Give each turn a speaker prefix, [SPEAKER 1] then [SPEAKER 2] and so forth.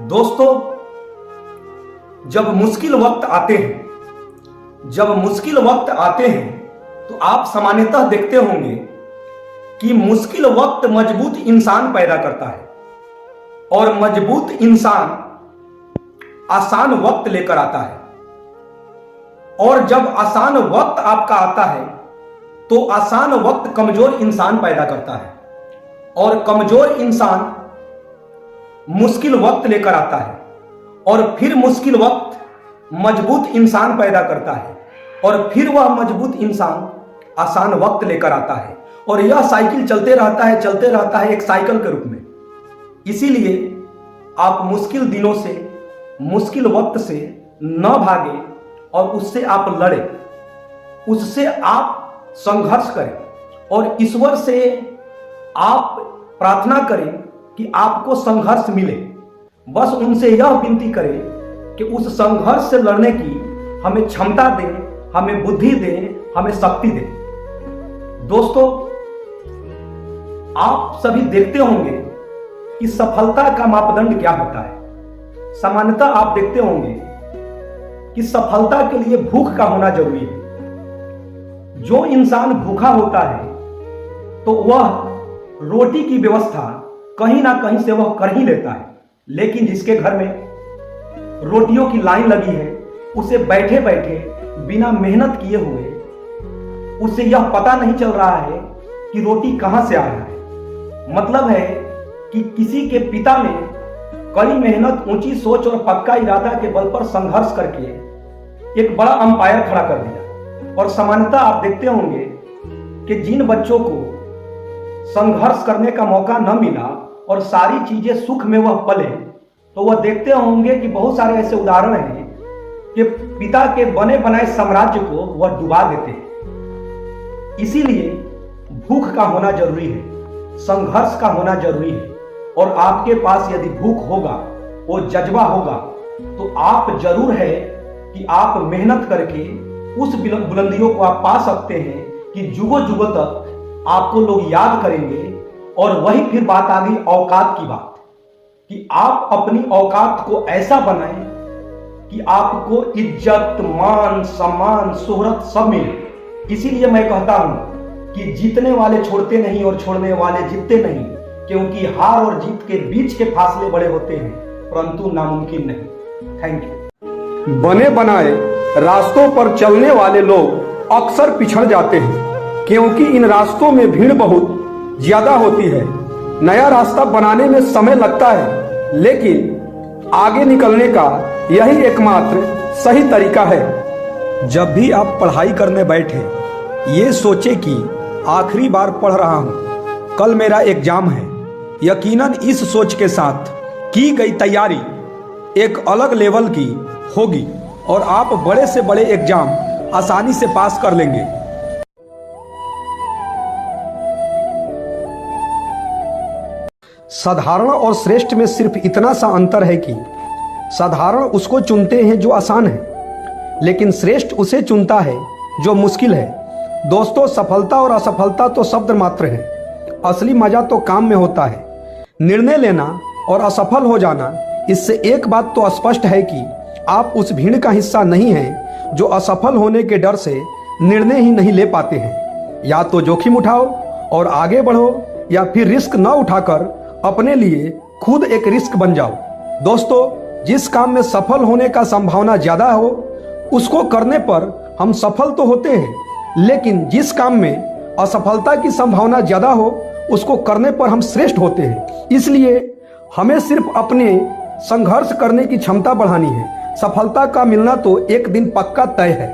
[SPEAKER 1] दोस्तों, जब मुश्किल वक्त आते हैं तो आप सामान्यतः देखते होंगे कि मुश्किल वक्त मजबूत इंसान पैदा करता है और मजबूत इंसान आसान वक्त लेकर आता है। और जब आसान वक्त आपका आता है तो आसान वक्त कमजोर इंसान पैदा करता है और कमजोर इंसान मुश्किल वक्त लेकर आता है और फिर मुश्किल वक्त मजबूत इंसान पैदा करता है और फिर वह मजबूत इंसान आसान वक्त लेकर आता है और यह साइकिल चलते रहता है एक साइकिल के रूप में। इसीलिए आप मुश्किल दिनों से, मुश्किल वक्त से न भागे और उससे आप लड़े, उससे आप संघर्ष करें और ईश्वर से आप प्रार्थना करें कि आपको संघर्ष मिले। बस उनसे यह विनती करें कि उस संघर्ष से लड़ने की हमें क्षमता दें, हमें बुद्धि दें, हमें शक्ति दें। दोस्तों, आप सभी देखते होंगे कि सफलता का मापदंड क्या होता है। सामान्यतः आप देखते होंगे कि सफलता के लिए भूख का होना जरूरी है। जो इंसान भूखा होता है तो वह रोटी की व्यवस्था कहीं ना कहीं से वह कर ही लेता है, लेकिन जिसके घर में रोटियों की लाइन लगी है, उसे बैठे बैठे बिना मेहनत किए हुए उसे यह पता नहीं चल रहा है कि रोटी कहां से आ रहा है। मतलब है कि किसी के पिता ने कड़ी मेहनत, ऊंची सोच और पक्का इरादा के बल पर संघर्ष करके एक बड़ा अंपायर खड़ा कर दिया। और सामान्यतः आप देखते होंगे कि जिन बच्चों को संघर्ष करने का मौका न मिला और सारी चीजें सुख में वह पले, तो वह देखते होंगे कि बहुत सारे ऐसे उदाहरण हैं कि पिता के बने बनाए साम्राज्य को वह डुबा देते हैं। इसीलिए भूख का होना जरूरी है, संघर्ष का होना जरूरी है। और आपके पास यदि भूख होगा, वो जज्बा होगा, तो आप जरूर है कि आप मेहनत करके उस बुलंदियों को आप पा सकते हैं कि जुगों जुगों तक आपको लोग याद करेंगे। और वही फिर बात आ गई औकात की बात, कि आप अपनी औकात को ऐसा बनाएं कि आपको इज्जत, मान, सम्मान, शोहरत सब मिले। इसीलिए मैं कहता हूं कि जीतने वाले छोड़ते नहीं और छोड़ने वाले जीतते नहीं, क्योंकि हार और जीत के बीच के फासले बड़े होते हैं परंतु नामुमकिन नहीं। Thank you.
[SPEAKER 2] बने बनाए रास्तों पर चलने वाले लोग अक्सर पिछड़ जाते हैं, क्योंकि इन रास्तों में भीड़ बहुत ज्यादा होती है। नया रास्ता बनाने में समय लगता है, लेकिन आगे निकलने का यही एकमात्र सही तरीका है।
[SPEAKER 1] जब भी आप पढ़ाई करने बैठे, ये सोचे कि आखिरी बार पढ़ रहा हूं, कल मेरा एग्जाम है। यकीनन इस सोच के साथ की गई तैयारी एक अलग लेवल की होगी और आप बड़े से बड़े एग्जाम आसानी से पास कर लेंगे।
[SPEAKER 2] साधारण और श्रेष्ठ में सिर्फ इतना सा अंतर है कि साधारण उसको चुनते हैं जो आसान है, लेकिन श्रेष्ठ उसे चुनता है जो मुश्किल है। दोस्तों, सफलता और असफलता तो शब्द मात्र है, असली मजा तो काम में होता है। निर्णय लेना और असफल हो जाना, इससे एक बात तो स्पष्ट है कि आप उस भीड़ का हिस्सा नहीं हैं जो असफल होने के डर से निर्णय ही नहीं ले पाते हैं। या तो जोखिम उठाओ और आगे बढ़ो, या फिर रिस्क न उठाकर अपने लिए खुद एक रिस्क बन जाओ। दोस्तों, जिस काम में सफल होने का संभावना ज्यादा हो उसको करने पर हम सफल तो होते हैं, लेकिन जिस काम में असफलता की संभावना ज्यादा हो उसको करने पर हम श्रेष्ठ होते हैं। इसलिए हमें सिर्फ अपने संघर्ष करने की क्षमता बढ़ानी है। सफलता का मिलना तो एक दिन पक्का तय है।